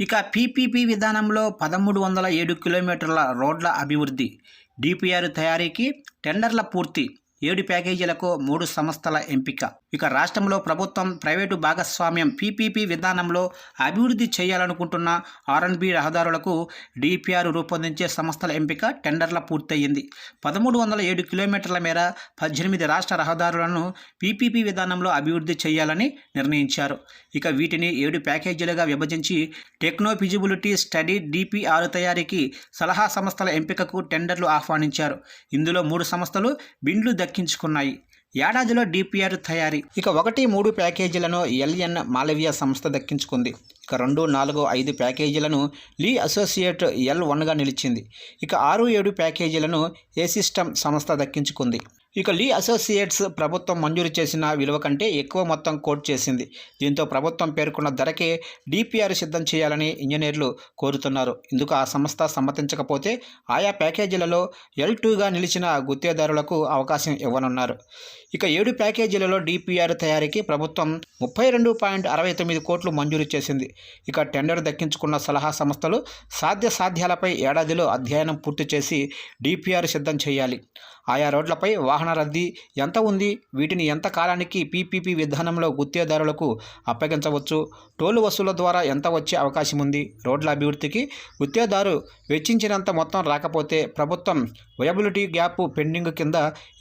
ఇక పీపీపీ విధానంలో 1307 కిలోమీటర్ల రోడ్ల అభివృద్ధి, డిపిఆర్ తయారీకి టెండర్ల పూర్తి, 7 ప్యాకేజీలకు 3 సంస్థల ఎంపిక. ఇక రాష్ట్రంలో ప్రభుత్వం ప్రైవేటు భాగస్వామ్యం పీపీపీ విధానంలో అభివృద్ధి చేయాలనుకుంటున్న ఆర్ఎండ్బి రహదారులకు డిపిఆర్ రూపొందించే సంస్థల ఎంపిక టెండర్ల పూర్తయింది. 1307 కిలోమీటర్ల మేర 18 రాష్ట్ర రహదారులను పీపీపీ విధానంలో అభివృద్ధి చేయాలని నిర్ణయించారు. ఇక వీటిని 7 ప్యాకేజీలుగా విభజించి టెక్నో ఫిజిబిలిటీ స్టడీ, డిపిఆర్ తయారీకి సలహా సంస్థల ఎంపికకు టెండర్లు ఆహ్వానించారు. ఇందులో 3 సంస్థలు బిడ్లు దక్కించుకున్నాయి. ఏడాదిలో డిపిఆర్ తయారీ. ఇక 1, 3 ప్యాకేజీలను ఎల్ఎన్ మాలవ్య సంస్థ దక్కించుకుంది. ఇక 2, 4, 5 ప్యాకేజీలను లీ అసోసియేట్ L1గా నిలిచింది. ఇక 6, 7 ప్యాకేజీలను ఏసిస్టమ్ సంస్థ దక్కించుకుంది. ఇక లీ అసోసియేట్స్ ప్రభుత్వం మంజూరు చేసిన విలువ కంటే ఎక్కువ మొత్తం కోట్ చేసింది. దీంతో ప్రభుత్వం పేర్కొన్న ధరకే డిపిఆర్ సిద్ధం చేయాలని ఇంజనీర్లు కోరుతున్నారు. ఇందుకు ఆ సంస్థ సమ్మతించకపోతే ఆయా ప్యాకేజీలలో L2గా నిలిచిన గుత్తేదారులకు అవకాశం ఇవ్వనున్నారు. ఇక 7 ప్యాకేజీలలో డిపిఆర్ తయారీకి ప్రభుత్వం 32.69 కోట్లు మంజూరు చేసింది. ఇక టెండర్ దక్కించుకున్న సలహా సంస్థలు సాధ్యాలపై ఏడాదిలో అధ్యయనం పూర్తి చేసి డిపిఆర్ సిద్ధం చేయాలి. ఆయా రోడ్లపై వాహన రద్దీ ఎంత ఉంది, వీటిని ఎంత కాలానికి పీపీపీ విధానంలో గుత్తేదారులకు అప్పగించవచ్చు, టోలు వసూళ్ల ద్వారా ఎంత వచ్చే అవకాశం ఉంది, రోడ్ల అభివృద్ధికి గుత్తేదారు వెచ్చించినంత మొత్తం రాకపోతే ప్రభుత్వం వయబిలిటీ గ్యాప్ పెండింగ్ కింద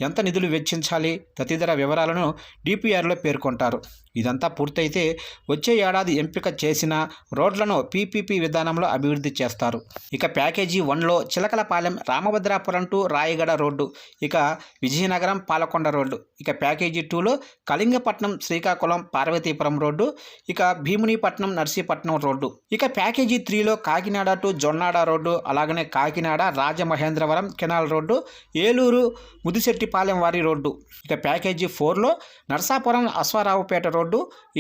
ఎంత నిధులు వెచ్చించాలి తదితర వివరాలను డిపిఆర్లో పేర్కొంటారు. ఇదంతా పూర్తయితే వచ్చే ఏడాది ఎంపిక చేసిన రోడ్లను పీపీపీ విధానంలో అభివృద్ధి చేస్తారు. ఇక ప్యాకేజీ 1లో చిలకలపాలెం, రామభద్రాపురం టు రాయగడ రోడ్డు, ఇక విజయనగరం, పాలకొండ రోడ్డు. ఇక ప్యాకేజీ 2లో కళింగపట్నం, శ్రీకాకుళం, పార్వతీపురం రోడ్డు, ఇక భీమునిపట్నం, నర్సీపట్నం రోడ్డు. ఇక ప్యాకేజీ 3లో కాకినాడ టు జొన్నాడ రోడ్డు, అలాగనే కాకినాడ, రాజమహేంద్రవరం కెనాల్ రోడ్డు, ఏలూరు, ముదిశెట్టిపాలెం వారి రోడ్డు. ఇక ప్యాకేజీ 4లో Narsapuram, Aswaraopeta road,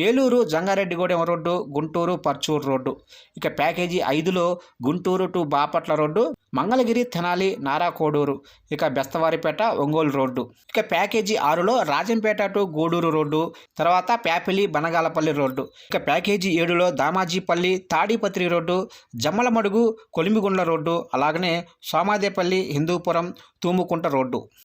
Eluru, Jangareddygudem road, Guntur, Parchur road. ఇక ప్యాకేజీ 5లో గుంటూరు టు బాపట్ల రోడ్డు, మంగళగిరి, తెనాలి, నారాకోడూరు, ఇక బెస్తవారిపేట, ఒంగోలు రోడ్డు. ఇక package 6లో Rajampet to Gudur road, తర్వాత ప్యాపిలి, బనగాలపల్లి రోడ్డు. ఇక ప్యాకేజీ 7లో దామాజీపల్లి, తాడిపత్రి రోడ్డు, జమ్మలమడుగు, కొలిమిగుండ్ల రోడ్డు, అలాగనే సోమాదేపల్లి, హిందూపురం, తూముకుంట రోడ్డు.